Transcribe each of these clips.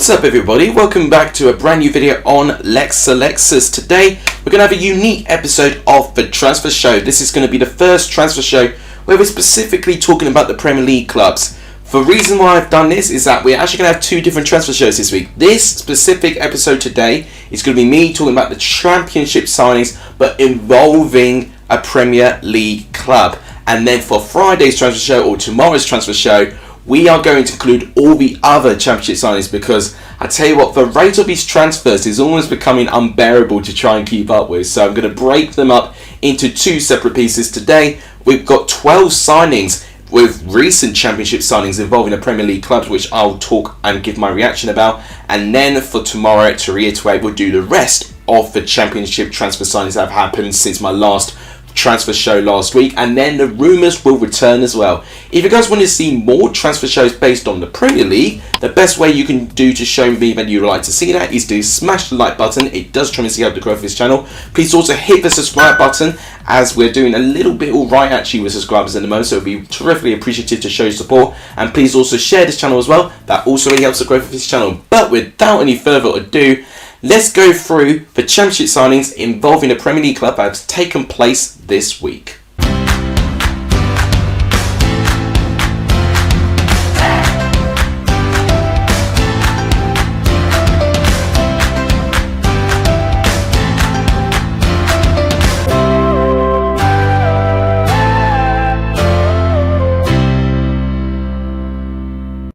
What's up everybody, welcome back to a brand new video on Lex Alexis. Today we're going to have a unique episode of the Transfer Show. This is going to be the first transfer show where we're specifically talking about the Premier League clubs. The reason why I've done this is that we're actually going to have two different transfer shows this week. This specific episode today is going to be me talking about the Championship signings but involving a Premier League club. And then for Friday's transfer show or tomorrow's transfer show, we are going to include all the other Championship signings because I tell you what, the rate of these transfers is almost becoming unbearable to try and keep up with. So I'm going to break them up into two separate pieces. Today we've got 12 signings with recent Championship signings involving the Premier League clubs, which I'll talk and give my reaction about. And then for tomorrow, to reiterate, we'll do the rest of the Championship transfer signings that have happened since my last transfer show last week, and then the rumours will return as well. If you guys want to see more transfer shows based on the Premier League, the best way you can do to show me that you would like to see that is to smash the like button. It does tremendously help the growth of this channel. Please also hit the subscribe button, as we're doing a little bit alright actually with subscribers at the moment, so it would be terrifically appreciative to show your support. And please also share this channel as well, that also really helps the growth of this channel. But without any further ado, let's go through the Championship signings involving the Premier League club that have taken place this week.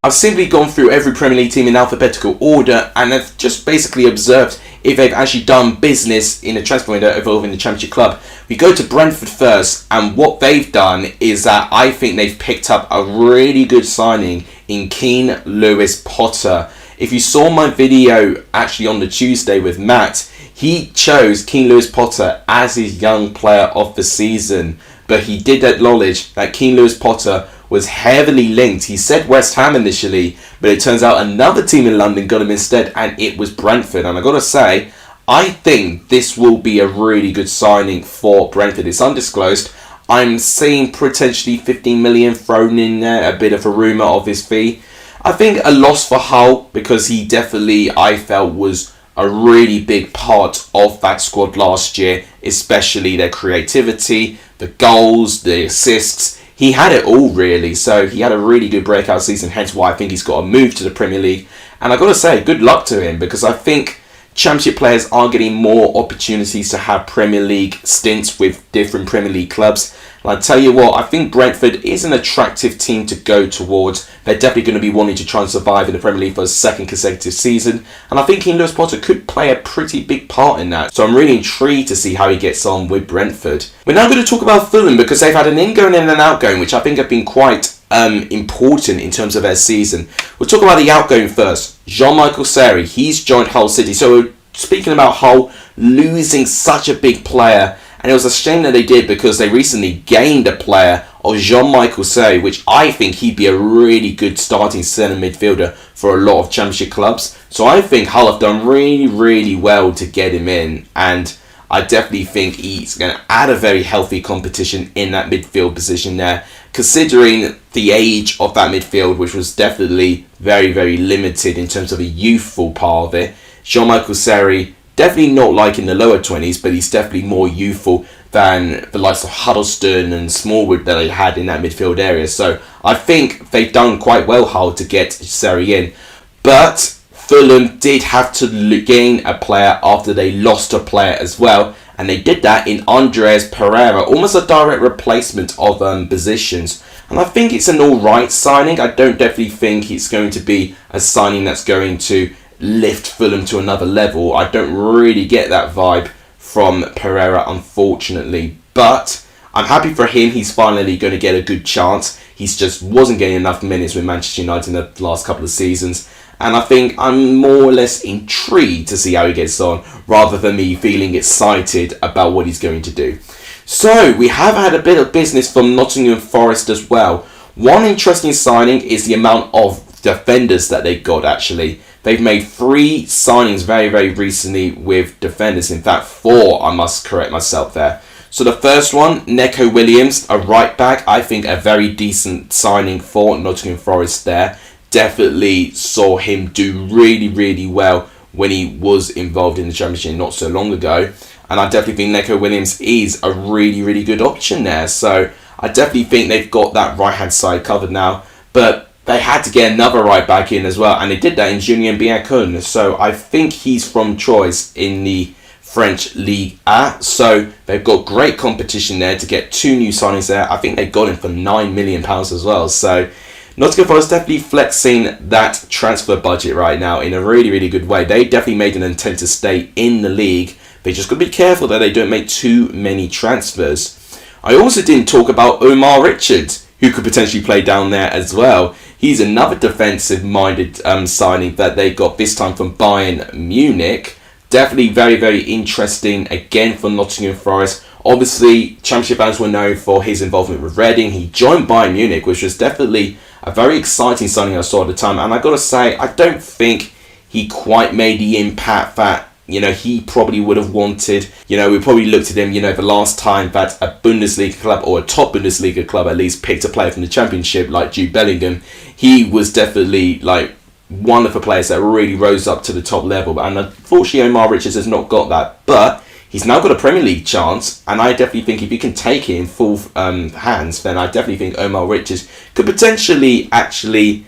I've simply gone through every Premier League team in alphabetical order and I've just basically observed if they've actually done business in a transfer window involving the Championship club. We go to Brentford first, and what they've done is that I think they've picked up a really good signing in Keane Lewis Potter. If you saw my video actually on the Tuesday with Matt, he chose Keane Lewis Potter as his young player of the season, but he did acknowledge that Keane Lewis Potter was heavily linked. He said West Ham initially, but it turns out another team in London got him instead, and it was Brentford. And I got to say, I think this will be a really good signing for Brentford. It's undisclosed. I'm seeing potentially 15 million thrown in there, a bit of a rumour of his fee. I think a loss for Hull, because he definitely, I felt, was a really big part of that squad last year, especially their creativity, the goals, the assists. He had it all really, so he had a really good breakout season, hence why I think he's got to move to the Premier League. And I've got to say, good luck to him, because I think Championship players are getting more opportunities to have Premier League stints with different Premier League clubs. And I tell you what, I think Brentford is an attractive team to go towards. They're definitely going to be wanting to try and survive in the Premier League for a second consecutive season. And I think Keane Lewis Potter could play a pretty big part in that. So I'm really intrigued to see how he gets on with Brentford. We're now going to talk about Fulham, because they've had an ingoing and an outgoing, which I think have been quite important in terms of their season. We'll talk about the outgoing first. Jean-Michel Seri, he's joined Hull City. So speaking about Hull losing such a big player, and it was a shame that they did, because they recently gained a player of Jean-Michel Seri, which I think he'd be a really good starting centre midfielder for a lot of Championship clubs. So I think Hull have done really, really well to get him in, and I definitely think he's going to add a very healthy competition in that midfield position there, considering the age of that midfield, which was definitely very, very limited in terms of a youthful part of it. Jean-Michel Seri, definitely not like in the lower 20s, but he's definitely more youthful than the likes of Huddleston and Smallwood that they had in that midfield area. So I think they've done quite well, Hull, to get Seri in. But Fulham did have to gain a player after they lost a player as well, and they did that in Andreas Pereira, almost a direct replacement of positions. And I think it's an alright signing. I don't definitely think it's going to be a signing that's going to lift Fulham to another level. I don't really get that vibe from Pereira, unfortunately. But I'm happy for him. He's finally going to get a good chance. He just wasn't getting enough minutes with Manchester United in the last couple of seasons. And I think I'm more or less intrigued to see how he gets on, rather than me feeling excited about what he's going to do. So we have had a bit of business from Nottingham Forest as well. One interesting signing is the amount of defenders that they got actually. They've made 3 signings very, very recently with defenders. In fact, 4, I must correct myself there. So the first one, Neco Williams, a right back. I think a very decent signing for Nottingham Forest there. definitely saw him do really, really well when he was involved in the Championship not so long ago. And I definitely think Neco Williams is a really, really good option there. So I definitely think they've got that right-hand side covered now. But they had to get another right back in as well. And they did that in Julien Biancun. So I think he's from choice in the French Ligue A. So they've got great competition there to get 2 new signings there. I think they got him for £9 million as well. So Nottingham Forest definitely flexing that transfer budget right now in a really, really good way. They definitely made an intent to stay in the league. They just got to be careful that they don't make too many transfers. I also didn't talk about Omar Richards, who could potentially play down there as well. He's another defensive-minded signing that they got this time from Bayern Munich. Definitely very, very interesting again for Nottingham Forest. Obviously, Championship fans were known for his involvement with Reading. He joined Bayern Munich, which was definitely a very exciting signing I saw at the time. And I got to say, I don't think he quite made the impact that he probably would have wanted. We probably looked at him, the last time that a Bundesliga club, or a top Bundesliga club at least, picked a player from the Championship like Jude Bellingham. He was definitely one of the players that really rose up to the top level. And unfortunately, Omar Richards has not got that. But he's now got a Premier League chance. And I definitely think if you can take it in full hands, then I definitely think Omar Richards could potentially actually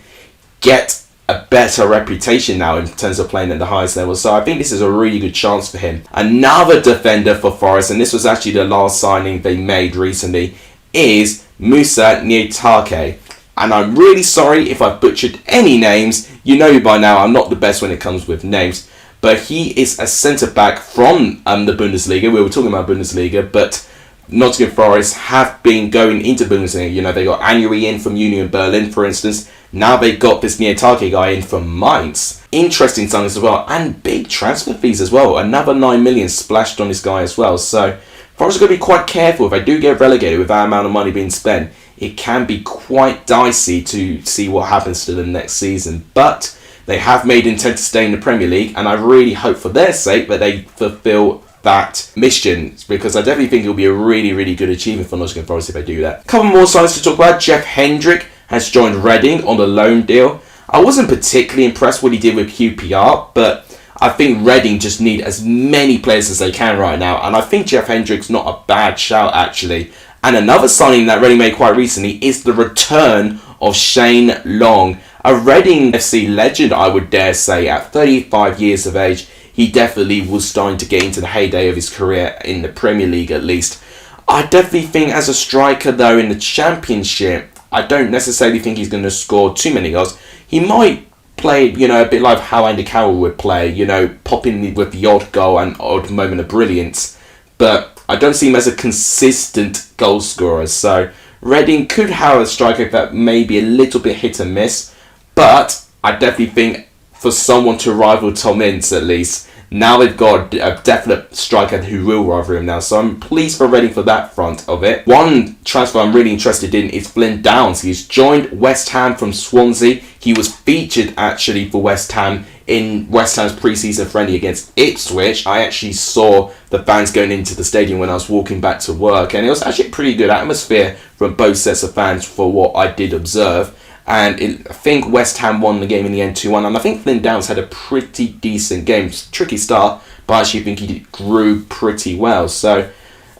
get a better reputation now in terms of playing at the highest level. So I think this is a really good chance for him. Another defender for Forest, and this was actually the last signing they made recently, is Moussa Niakhaté. And I'm really sorry if I've butchered any names. You know by now I'm not the best when it comes with names. But he is a centre-back from the Bundesliga. We were talking about Bundesliga, but Nottingham Forest have been going into Bundesliga. They got Anuri in from Union Berlin, for instance. Now they got this Niakhaté guy in from Mainz. Interesting signings as well. And big transfer fees as well. Another 9 million splashed on this guy as well. So Forest are going to be quite careful. If they do get relegated with that amount of money being spent, it can be quite dicey to see what happens to them next season. But they have made intent to stay in the Premier League. And I really hope for their sake that they fulfill that mission, because I definitely think it'll be a really, really good achievement for Nottingham Forest if they do that. A couple more signings to talk about. Jeff Hendrick has joined Reading on the loan deal. I wasn't particularly impressed what he did with QPR, but I think Reading just need as many players as they can right now, and I think Jeff Hendrick's not a bad shout actually. And another signing that Reading made quite recently is the return of Shane Long, a Reading FC legend, I would dare say. At 35 years of age, he definitely was starting to get into the heyday of his career in the Premier League at least. I definitely think as a striker though in the Championship, I don't necessarily think he's going to score too many goals. He might play, a bit like how Andy Carroll would play, pop in with the odd goal and odd moment of brilliance. But I don't see him as a consistent goal scorer. So Reading could have a striker that may be a little bit hit and miss. But I definitely think for someone to rival Tom Ince at least, now they've got a definite striker who will rival him now. So I'm pleased for Reading for that front of it. One transfer I'm really interested in is Flynn Downs. He's joined West Ham from Swansea. He was featured actually for West Ham in West Ham's pre-season friendly against Ipswich. I actually saw the fans going into the stadium when I was walking back to work. And it was actually a pretty good atmosphere from both sets of fans for what I did observe. And I think West Ham won the game in the end 2-1. And I think Flynn Downs had a pretty decent game. Tricky start, but I actually think he grew pretty well. So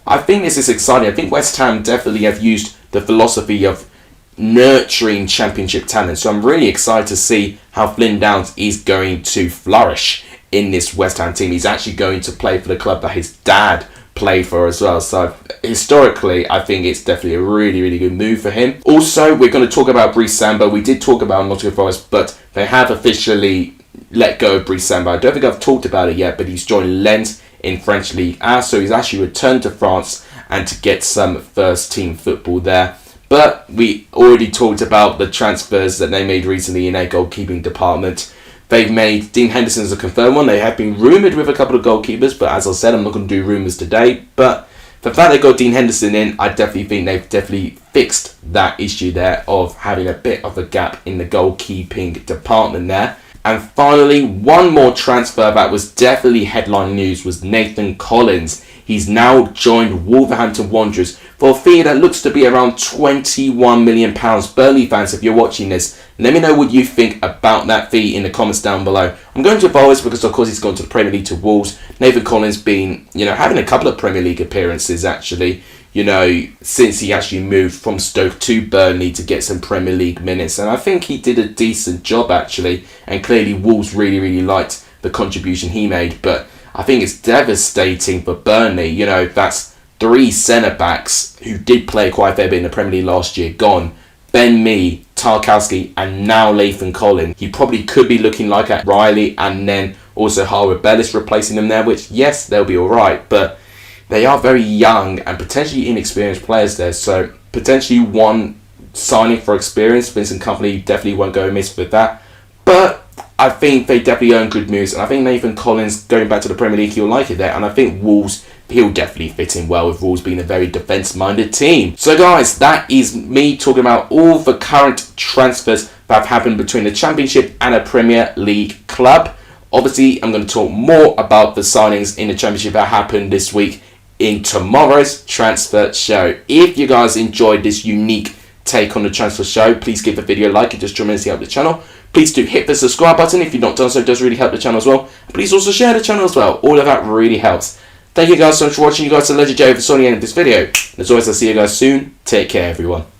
I think this is exciting. I think West Ham definitely have used the philosophy of nurturing Championship talent. So I'm really excited to see how Flynn Downs is going to flourish in this West Ham team. He's actually going to play for the club that his dad played for as well. So historically, I think it's definitely a really, really good move for him. Also, we're going to talk about Brice Samba. We did talk about Nottingham Forest, but they have officially let go of Brice Samba. I don't think I've talked about it yet, but he's joined Lens in French Ligue A. So he's actually returned to France and to get some first team football there. But we already talked about the transfers that they made recently in their goalkeeping department. They've made Dean Henderson as a confirmed one. They have been rumoured with a couple of goalkeepers, but as I said, I'm not going to do rumours today. But the fact they got Dean Henderson in, I definitely think they've definitely fixed that issue there of having a bit of a gap in the goalkeeping department there. And finally, one more transfer that was definitely headline news was Nathan Collins. He's now joined Wolverhampton Wanderers for a fee that looks to be around £21 million. Burnley fans, if you're watching this, Let me know what you think about that fee in the comments down below. I'm going to Boris because, of course, he's gone to the Premier League to Wolves. Nathan Collins been, having a couple of Premier League appearances, actually, since he actually moved from Stoke to Burnley to get some Premier League minutes. And I think he did a decent job, actually. And clearly, Wolves really, really liked the contribution he made. But I think it's devastating for Burnley. That's 3 centre-backs who did play quite a fair bit in the Premier League last year gone. Ben Mee, Tarkowski, and now Nathan Collins. He probably could be looking like a Riley and then also Harwood Bellis replacing them there, which, yes, they'll be alright, but they are very young and potentially inexperienced players there, so potentially one signing for experience. Vincent Kompany definitely won't go amiss with that, but I think they definitely earn good moves, and I think Nathan Collins going back to the Premier League, he'll like it there, and I think Wolves, he'll definitely fit in well with Wolves being a very defence-minded team. So guys, that is me talking about all the current transfers that have happened between the Championship and a Premier League club. Obviously, I'm going to talk more about the signings in the Championship that happened this week in tomorrow's transfer show. If you guys enjoyed this unique take on the transfer show, please give the video a like. It just tremendously helps the channel. Please do hit the subscribe button if you've not done so. It does really help the channel as well. Please also share the channel as well. All of that really helps. Thank you guys so much for watching. You guys are legendary for the end of this video. And as always, I'll see you guys soon. Take care, everyone.